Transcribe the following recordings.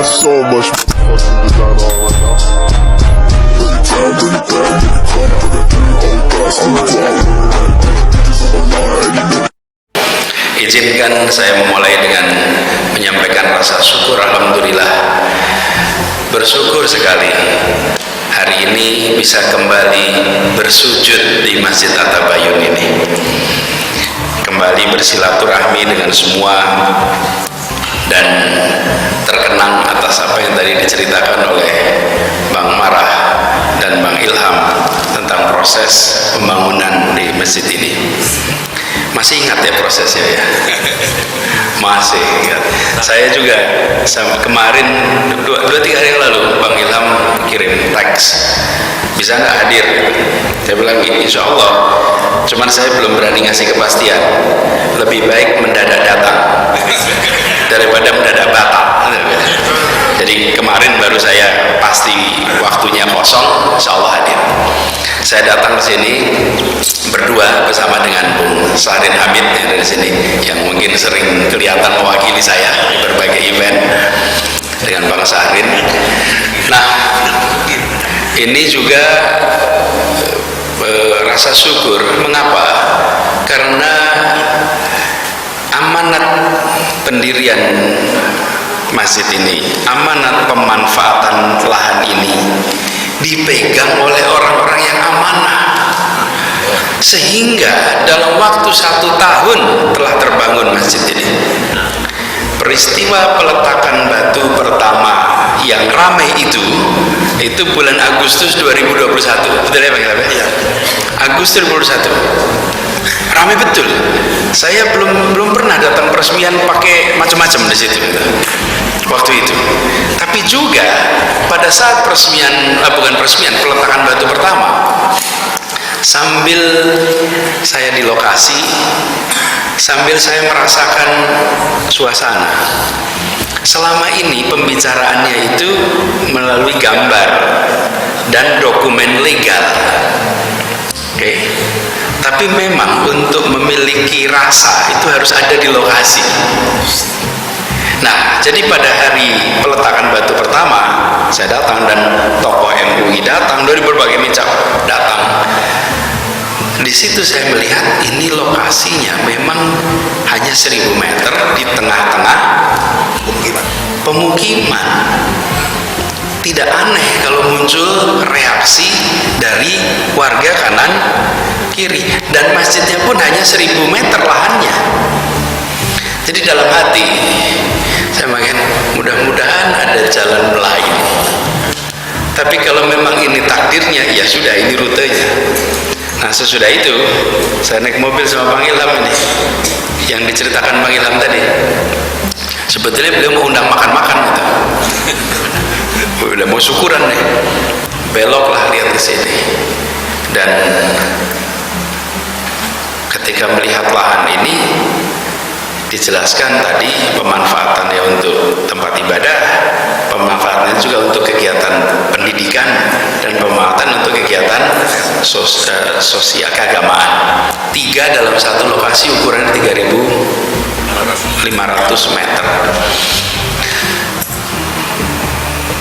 got so much fucking design on right now. Izinkan saya memulai dengan menyampaikan rasa syukur. Alhamdulillah, bersyukur sekali hari ini bisa kembali bersujud di Masjid At-Tabayun ini, kembali bersilaturahmi dengan semua, dan terkenang atas apa yang tadi diceritakan oleh Bang Marah dan Bang Ilham tentang proses pembangunan di masjid ini. Masih ingat ya prosesnya ya? Masih ingat. Saya juga kemarin 2-3 hari yang lalu Bang Ilham kirim teks, bisa nggak hadir? Saya bilang insya Allah, cuman saya belum berani ngasih kepastian. Lebih baik mendadak datang daripada mendadak batal. Jadi kemarin baru saya pasti waktunya kosong, insya Allah hadir. Saya datang ke sini berdua bersama dengan Bung Sarin Hamid yang dari sini, yang mungkin sering kelihatan mewakili saya di berbagai event dengan Bang Sarin. Nah, ini juga rasa syukur. Mengapa? Karena amanat pendirian masjid ini, amanat pemanfaatan lahan ini dipegang oleh orang-orang yang amanah, sehingga dalam waktu 1 tahun telah terbangun masjid ini. Peristiwa peletakan batu pertama yang ramai itu bulan Agustus 2021, betul ya Bang Ilham? Iya. Agustus 2021, ramai betul. Saya belum pernah datang peresmian pakai macam-macam di situ waktu itu. Tapi juga pada saat peletakan batu pertama, sambil saya di lokasi, sambil saya merasakan suasana. Selama ini pembicaraannya itu melalui gambar dan dokumen legal. Oke. Tapi memang untuk memiliki rasa itu harus ada di lokasi. Nah, jadi pada hari peletakan batu pertama saya datang, dan tokoh MUI datang, dari berbagai macam datang. Di situ saya melihat ini lokasinya memang hanya 1000 meter di tengah-tengah pemukiman. Tidak aneh kalau muncul reaksi dari warga kanan kiri, dan masjidnya pun hanya 1000 meter lahannya. Jadi dalam hati saya makin mudah-mudahan ada jalan lain. Tapi kalau memang ini takdirnya, ya sudah, ini rutenya. Nah, sesudah itu saya naik mobil sama Bang Ilham ini, yang diceritakan Bang Ilham tadi. Sebetulnya beliau mau undang makan-makan gitu. Udah mau syukuran nih, beloklah lihat ke sini. Dan ketika melihat lahan ini, dijelaskan tadi pemanfaatannya untuk tempat ibadah, pemanfaatannya juga untuk kegiatan pendidikan, dan pemanfaatan untuk kegiatan sosial keagamaan. 3 dalam satu lokasi, ukuran 3.500 meter.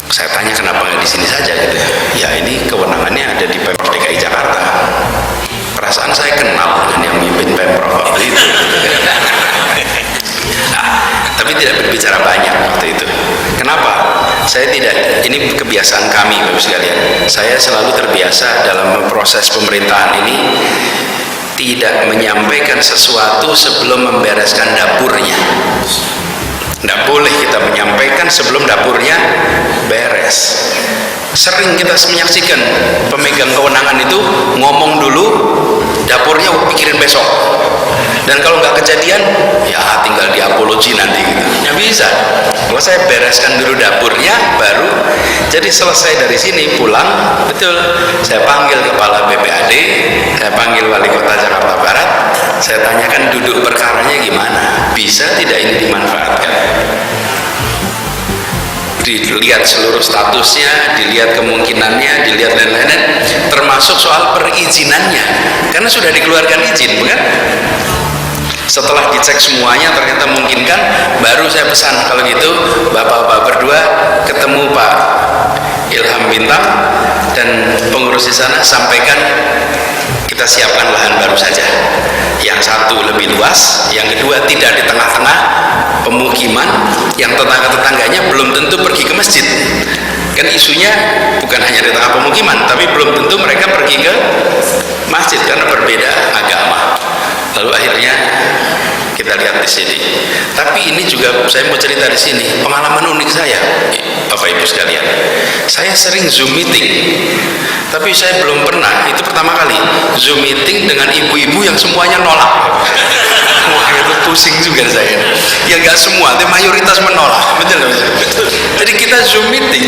Saya tanya kenapa nggak di sini saja gitu ya? Ini kewenangannya ada di Pemprov DKI Jakarta. Perasaan saya kenal dengan yang memimpin Pemprov waktu itu. Tapi tidak berbicara banyak waktu itu. Kenapa? Saya tidak, ini kebiasaan kami Bapak sekalian. Saya selalu terbiasa dalam proses pemerintahan ini tidak menyampaikan sesuatu sebelum membereskan dapurnya. Tidak boleh kita menyampaikan sebelum dapurnya beres. Sering kita menyaksikan pemegang kewenangan itu ngomong dulu, dapurnya pikirin besok. Dan kalau nggak kejadian, ya tinggal diapologi nanti gitu. Nggak bisa. Kalau saya bereskan dulu dapurnya, baru. Jadi selesai dari sini pulang, betul. Saya panggil kepala BPAD, saya panggil wali kota Jakarta Barat, saya tanyakan duduk perkaranya gimana, bisa tidak ini dimanfaatkan. Dilihat seluruh statusnya, dilihat kemungkinannya, dilihat lain-lain, termasuk soal perizinannya, karena sudah dikeluarkan izin, bukan? Setelah dicek semuanya ternyata memungkinkan, baru saya pesan, kalau gitu bapak-bapak berdua ketemu Pak Ilham Bintang dan pengurus di sana, sampaikan kita siapkan lahan baru saja. Yang satu lebih luas, yang kedua tidak di tengah-tengah pemukiman, yang tetangga-tetangganya belum tentu pergi ke masjid. Kan isunya bukan hanya di tengah pemukiman, tapi belum tentu mereka pergi ke masjid karena berbeda agama. Lalu akhirnya kita lihat di sini. Tapi ini juga saya mau cerita di sini pengalaman unik saya, Bapak Ibu sekalian. Saya sering Zoom meeting, tapi saya belum pernah, itu pertama kali Zoom meeting dengan ibu-ibu yang semuanya nolak. Wah, itu pusing juga saya. Ya nggak semua, tapi mayoritas menolak. Betul. Jadi kita Zoom meeting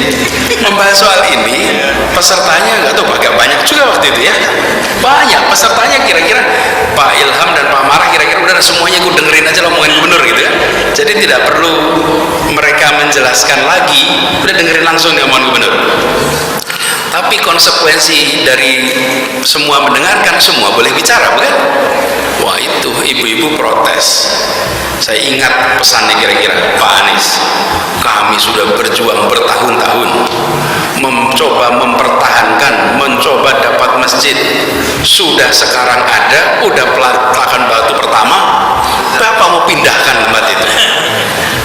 membahas soal ini, pesertanya nggak tahu, agak banyak juga waktu itu ya. Banyak pesertanya, kira-kira Pak Ilham dan Pak Marah kira-kira udah semuanya gue dengerin aja omongan gubernur gitu ya. Jadi tidak perlu mereka menjelaskan lagi, udah dengerin langsung nih omongan gubernur. Tapi konsekuensi dari semua mendengarkan, semua boleh bicara, bukan? Wah, itu ibu-ibu protes. Saya ingat pesannya kira-kira, Pak Anies, kami sudah berjuang bertahun-tahun mencoba mempertahankan, mencoba dapat masjid, sudah sekarang ada, udah peletakan batu pertama, Bapak mau pindahkan tempat itu.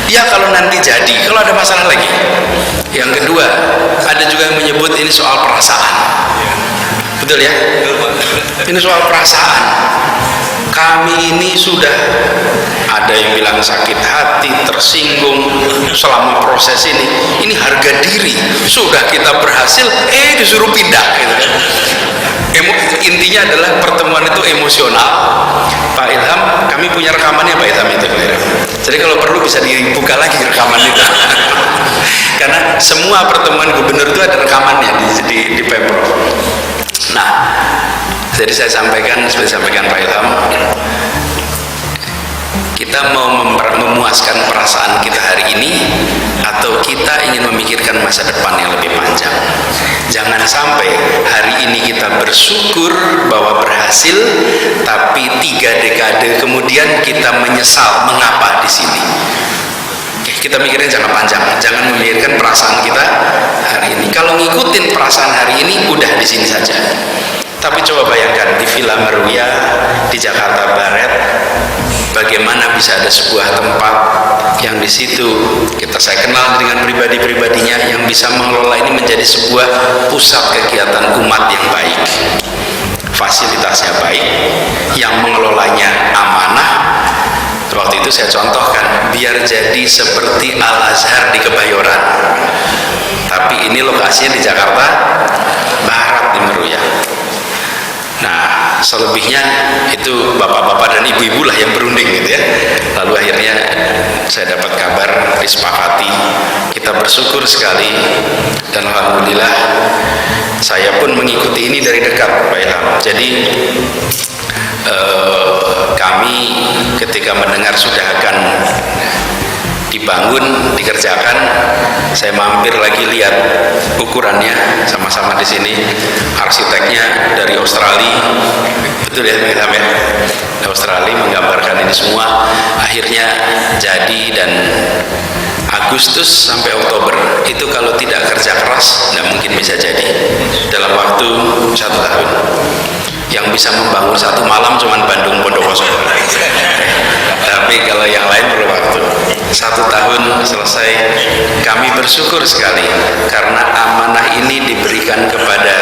Ya kalau nanti jadi, kalau ada masalah lagi. Yang kedua, ada juga yang menyebut ini soal perasaan. Betul ya? Ini soal perasaan. Kami ini sudah, ada yang bilang sakit hati, tersinggung selama proses ini harga diri sudah kita berhasil, disuruh pindah gitu kan. Intinya adalah pertemuan itu emosional. Pak Ilham, kami punya rekamannya Pak Ilham itu. Jadi kalau perlu bisa dibuka lagi rekaman itu. Karena semua pertemuan gubernur itu ada rekamannya di Pemprov. Nah, jadi saya sampaikan, seperti sampaikan Pak Ilham, kita mau memuaskan perasaan kita hari ini atau kita ingin memikirkan masa depan yang lebih panjang. Jangan sampai hari ini kita bersyukur bahwa berhasil, tapi 3 dekade kemudian kita menyesal mengapa di sini. Kita mikirin jangka panjang, jangan memikirkan perasaan kita hari ini. Kalau ngikutin perasaan hari ini, udah di sini saja. Tapi coba bayangkan di Villa Meruya di Jakarta Barat, bagaimana bisa ada sebuah tempat yang di situ saya kenal dengan pribadi-pribadinya yang bisa mengelola ini menjadi sebuah pusat kegiatan umat yang baik, fasilitasnya baik, yang mengelolanya amanah. Waktu itu saya contohkan, biar jadi seperti Al-Azhar di Kebayoran, tapi ini lokasinya di Jakarta Barat di Meruya. Nah, selebihnya itu bapak-bapak dan ibu-ibu lah yang berunding gitu ya. Lalu akhirnya saya dapat kabar disepakati, kita bersyukur sekali, dan alhamdulillah saya pun mengikuti ini dari dekat Pak Ilham. Jadi kami ketika mendengar sudah akan dibangun, dikerjakan, saya mampir lagi lihat ukurannya sama-sama di sini. Arsiteknya dari Australia, betul ya Pak Ilham ya? Australia menggambarkan ini semua. Akhirnya jadi, dan Agustus sampai Oktober itu kalau tidak kerja keras nggak mungkin bisa jadi. Dalam waktu 1 tahun. Yang bisa membangun 1 malam cuman Bandung Bondowoso. Tapi kalau yang lain perlu waktu. 1 tahun selesai. Kami bersyukur sekali karena amanah ini diberikan kepada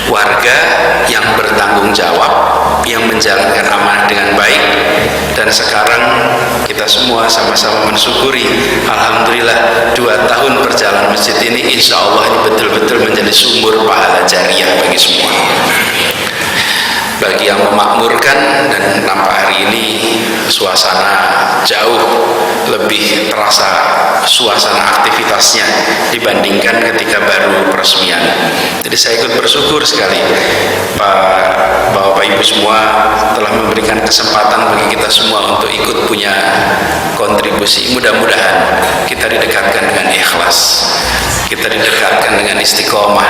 warga yang bertanggung jawab, yang menjalankan amanah dengan baik, dan sekarang kita semua sama-sama mensyukuri, alhamdulillah 2 tahun berjalan masjid ini, insya Allah ini betul-betul menjadi sumber pahala jariah bagi semua. Bagi yang memakmurkan, dan nampak hari ini suasana jauh lebih terasa suasana aktivitasnya dibandingkan ketika baru peresmian. Jadi saya ikut bersyukur sekali Bapak Ibu semua telah memberikan kesempatan bagi kita semua untuk ikut punya kontribusi berkontribusi. Mudah-mudahan kita didekatkan dengan ikhlas, kita didekatkan dengan istiqomah,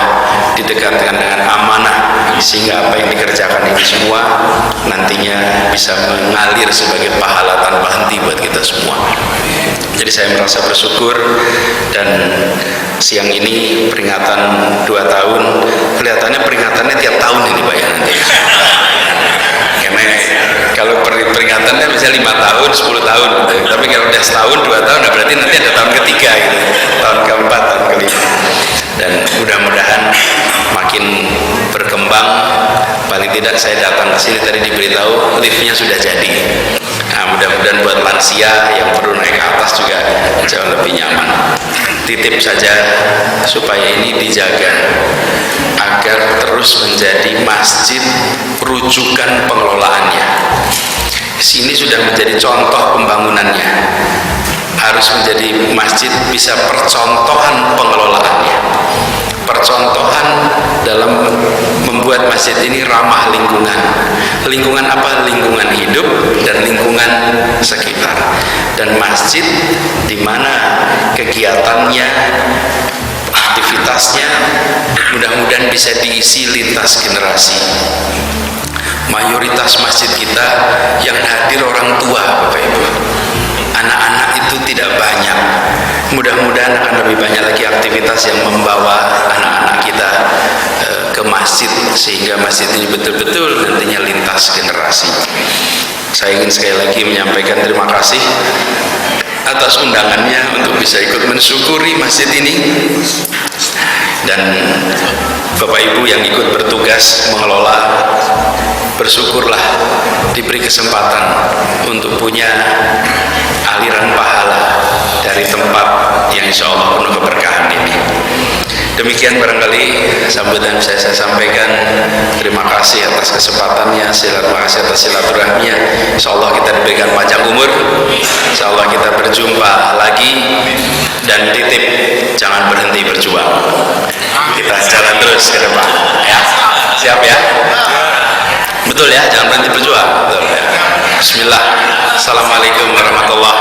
didekatkan dengan amanah, sehingga apa yang dikerjakan ini semua nantinya bisa mengalir sebagai pahala tanpa henti buat kita semua. Jadi saya merasa bersyukur, dan siang ini peringatan 2 tahun, kelihatannya peringatannya tiap tahun ini Pak ya nanti. Karena kalau peringatannya bisa 5 tahun, 10 tahun gitu. Tapi kalau udah setahun, 2 tahun, nah berarti nanti ada tahun ketiga gitu, tahun keempat, tahun kelima. Dan mudah-mudahan makin berkembang. Paling tidak saya datang ke sini tadi diberitahu liftnya sudah jadi. Nah, mudah-mudahan buat lansia yang perlu naik ke atas juga jauh lebih nyaman. Titip saja supaya ini dijaga agar terus menjadi masjid rujukan pengelolaannya. Sini sudah menjadi contoh pembangunannya, harus menjadi masjid bisa percontohan pengelolaannya, percontohan dalam membuat masjid ini ramah lingkungan. Lingkungan apa? Lingkungan hidup dan lingkungan sekitar. Dan masjid di mana kegiatannya, aktivitasnya mudah-mudahan bisa diisi lintas generasi. Mayoritas masjid kita yang hadir orang tua, Bapak Ibu. Anak-anak itu tidak banyak. Mudah-mudahan akan lebih banyak lagi aktivitas yang membawa anak-anak kita ke masjid, sehingga masjid ini betul-betul nantinya lintas generasi. Saya ingin sekali lagi menyampaikan terima kasih atas undangannya untuk bisa ikut mensyukuri masjid ini. Dan Bapak Ibu yang ikut bertugas mengelola, bersyukurlah diberi kesempatan untuk punya aliran pahala dari tempat yang insya Allah penuh keberkahan ini. Demikian barangkali sambutan saya sampaikan. Terima kasih atas kesempatannya, terima kasih atas silaturahminya. Insya Allah kita diberikan panjang umur, insya Allah kita berjumpa lagi. Dan titip, jangan berhenti berjuang, kita jalan terus ke depan ya. Siap ya? Betul ya, jangan berhenti berjuang. Betul ya. Bismillah. Assalamualaikum warahmatullahi